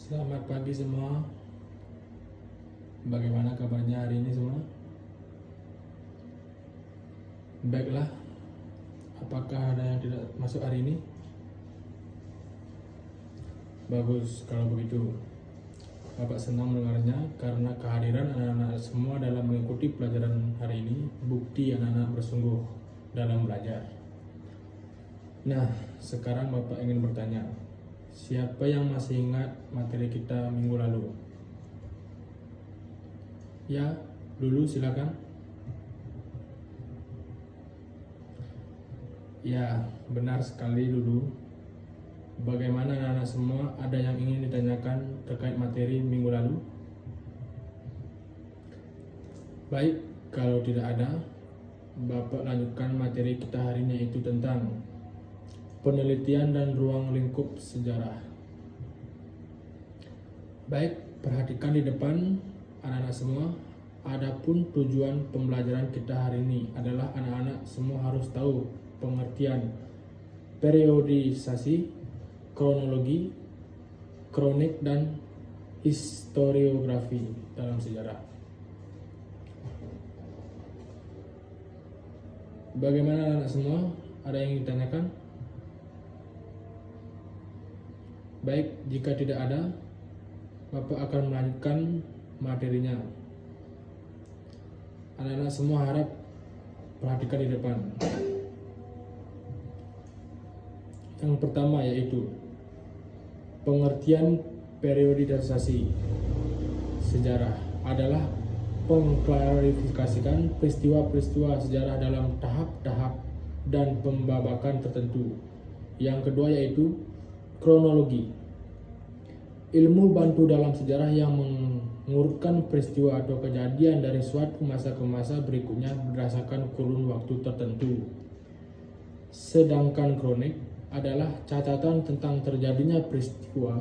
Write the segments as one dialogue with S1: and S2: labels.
S1: Selamat pagi semua. Bagaimana kabarnya hari ini semua? Baiklah. Apakah ada yang tidak masuk hari ini? Bagus kalau begitu. Bapak senang mendengarnya karena kehadiran anak-anak semua dalam mengikuti pelajaran hari ini bukti anak-anak bersungguh dalam belajar. Nah, sekarang Bapak ingin bertanya, siapa yang masih ingat materi kita minggu lalu? Ya, dulu silakan. Ya, benar sekali dulu. Bagaimana anak-anak semua, ada yang ingin ditanyakan terkait materi minggu lalu? Baik, kalau tidak ada, Bapak lanjutkan materi kita hari ini, yaitu tentang penelitian dan ruang lingkup sejarah. Baik, perhatikan di depan anak-anak semua. Adapun tujuan pembelajaran kita hari ini adalah anak-anak semua harus tahu pengertian periodisasi, kronologi, kronik, dan historiografi dalam sejarah. Bagaimana anak semua? Ada yang ditanyakan? Baik, jika tidak ada, Bapak akan melanjutkan materinya. Anak-anak semua harap perhatikan di depan. Yang pertama yaitu pengertian periodisasi sejarah adalah mengklarifikasikan peristiwa-peristiwa sejarah dalam tahap-tahap dan pembabakan tertentu. Yang kedua yaitu kronologi, ilmu bantu dalam sejarah yang mengurutkan peristiwa atau kejadian dari suatu masa ke masa berikutnya berdasarkan kurun waktu tertentu. Sedangkan kronik adalah catatan tentang terjadinya peristiwa.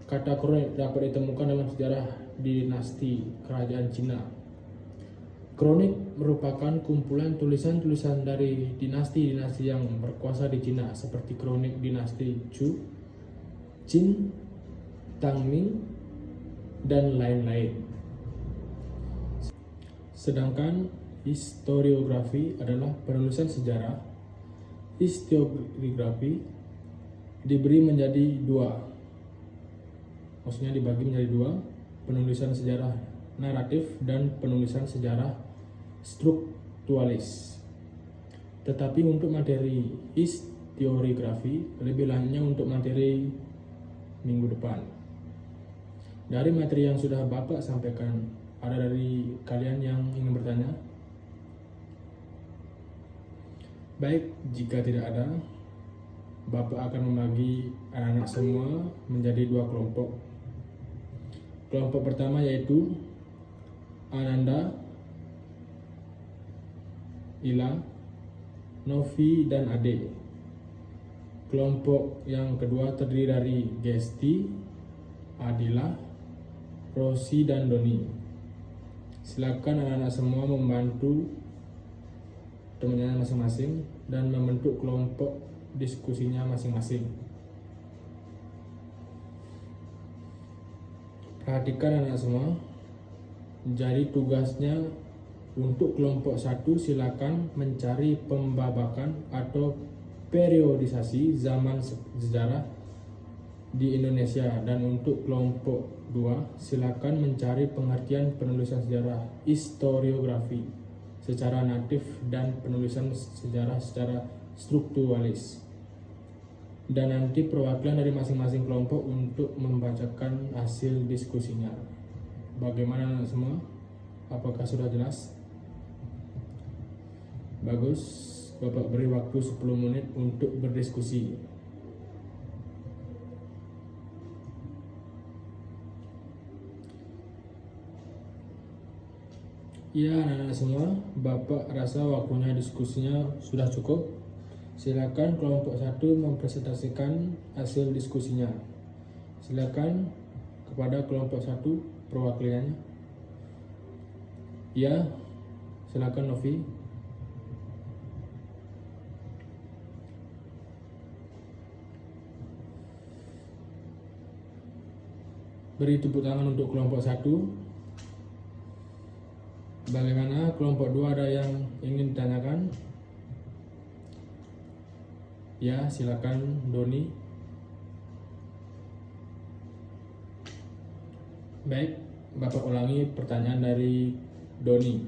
S1: Kata kronik dapat ditemukan dalam sejarah dinasti kerajaan Cina. Kronik merupakan kumpulan tulisan-tulisan dari dinasti-dinasti yang berkuasa di Cina, seperti kronik dinasti Chu, Qin, Tang Ming, dan lain-lain. Sedangkan historiografi adalah penulisan sejarah. Historiografi diberi menjadi dua, maksudnya dibagi menjadi dua, penulisan sejarah naratif dan penulisan sejarah struktualis. Tetapi untuk materi historiografi, lebih lanjutnya untuk materi minggu depan. Dari materi yang sudah Bapak sampaikan, ada dari kalian yang ingin bertanya? Baik, jika tidak ada, Bapak akan membagi anak-anak semua menjadi dua kelompok. Kelompok pertama yaitu Ananda, Ila, Novi, dan Ade. Kelompok yang kedua terdiri dari Gesti, Adila, Rosi, dan Doni. Silakan anak-anak semua membantu temannya masing-masing dan membentuk kelompok diskusinya masing-masing. Perhatikan anak semua. Jadi tugasnya untuk kelompok 1 silakan mencari pembabakan atau periodisasi zaman sejarah di Indonesia, dan untuk kelompok 2 silakan mencari pengertian penulisan sejarah historiografi secara natif dan penulisan sejarah secara strukturalis. Dan nanti perwakilan dari masing-masing kelompok untuk membacakan hasil diskusinya. Bagaimana semua? Apakah sudah jelas? Bagus, Bapak beri waktu 10 menit untuk berdiskusi. Ya, anak-anak semua, Bapak rasa waktunya diskusinya sudah cukup. Silakan kelompok 1 mempresentasikan hasil diskusinya. Silakan kepada kelompok 1 perwakilannya. Ya, silakan Novi. Beri tepuk tangan untuk kelompok 1. Bagaimana kelompok 2, ada yang ingin ditanyakan? Ya, silakan Doni. Baik, Bapak ulangi pertanyaan dari Doni.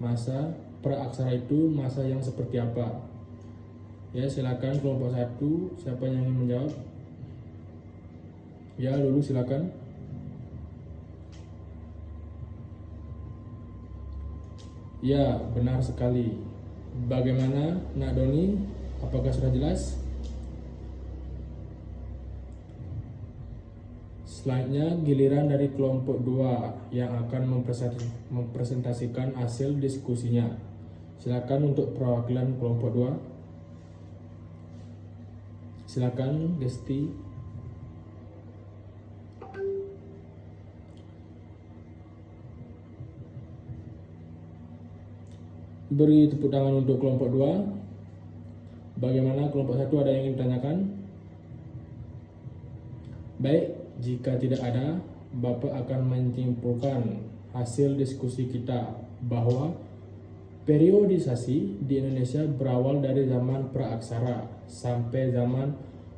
S1: Masa praaksara itu masa yang seperti apa? Ya, silakan kelompok 1, siapa yang ingin menjawab? Ya, Lulu silakan. Ya, benar sekali. Bagaimana Nak Doni? Apakah sudah jelas? Selanjutnya giliran dari kelompok 2 yang akan mempresentasikan hasil diskusinya. Silakan untuk perwakilan kelompok 2. Silakan Gesti. Beri tepuk tangan untuk kelompok 2. Bagaimana kelompok 1, ada yang ingin ditanyakan? Baik, jika tidak ada, Bapak akan menyimpulkan hasil diskusi kita bahwa periodisasi di Indonesia berawal dari zaman praaksara sampai zaman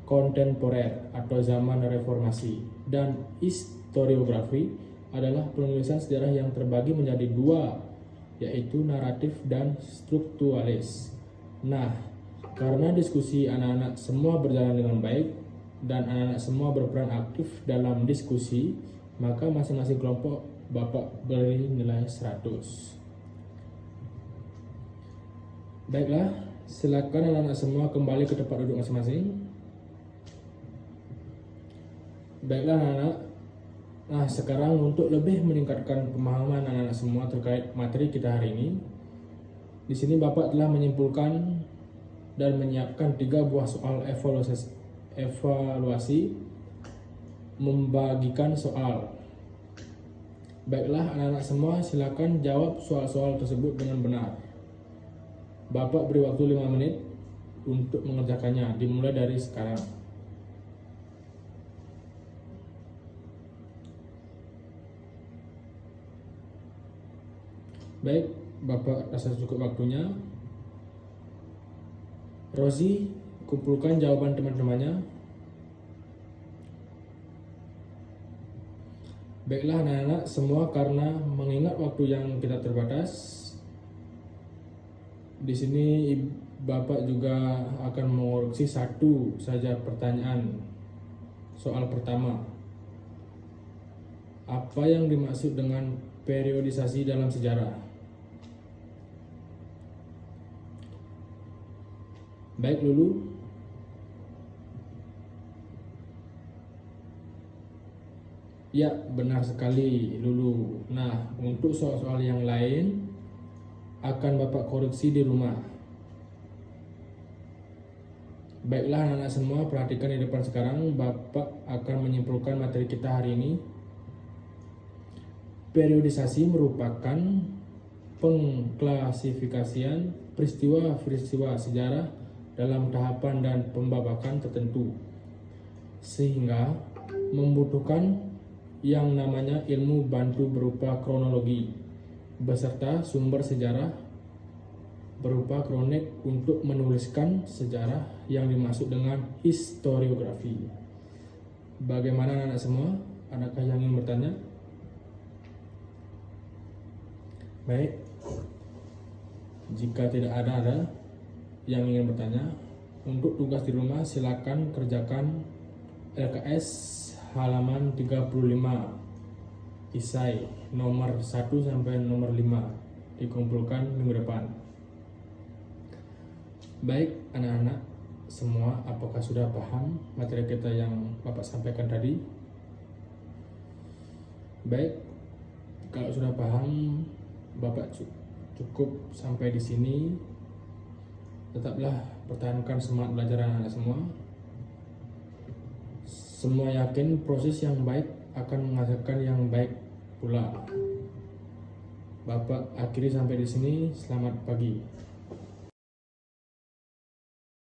S1: kontemporer atau zaman reformasi, dan historiografi adalah penulisan sejarah yang terbagi menjadi 2, yaitu naratif dan strukturalis. Nah, karena diskusi anak-anak semua berjalan dengan baik dan anak-anak semua berperan aktif dalam diskusi, maka masing-masing kelompok Bapak beri nilai 100. Baiklah, silakan anak-anak semua kembali ke tempat duduk masing-masing. Baiklah anak-anak. Nah, sekarang untuk lebih meningkatkan pemahaman anak-anak semua terkait materi kita hari ini, di sini Bapak telah menyimpulkan dan menyiapkan 3 buah soal evaluasi membagikan soal. Baiklah anak-anak semua, silakan jawab soal-soal tersebut dengan benar. Bapak beri waktu 5 menit untuk mengerjakannya, dimulai dari sekarang. Baik, Bapak rasa cukup waktunya. Rozi, kumpulkan jawaban teman-temannya. Baiklah anak-anak semua, karena mengingat waktu yang kita terbatas, di sini Bapak juga akan mengoreksi 1 saja pertanyaan. Soal pertama, apa yang dimaksud dengan periodisasi dalam sejarah? Baik, Lulu. Ya, benar sekali Lulu. Nah, untuk soal-soal yang lain akan Bapak koreksi di rumah. Baiklah anak-anak semua, perhatikan di depan sekarang. Bapak akan menyimpulkan materi kita hari ini. Periodisasi merupakan pengklasifikasian peristiwa-peristiwa sejarah dalam tahapan dan pembabakan tertentu, sehingga membutuhkan yang namanya ilmu bantu berupa kronologi beserta sumber sejarah berupa kronik untuk menuliskan sejarah yang dimaksud dengan historiografi. Bagaimana anak-anak semua? Adakah yang ingin bertanya? Baik, jika tidak ada yang ingin bertanya, untuk tugas di rumah silakan kerjakan LKS halaman 35, isai nomor 1 sampai nomor 5, dikumpulkan minggu depan. Baik anak-anak semua, apakah sudah paham materi kita yang Bapak sampaikan tadi? Baik, kalau sudah paham, Bapak cukup sampai di sini. Tetaplah pertahankan semangat belajar anak-anak semua. Semua yakin proses yang baik akan menghasilkan yang baik pula. Bapak akhiri sampai di sini. Selamat pagi.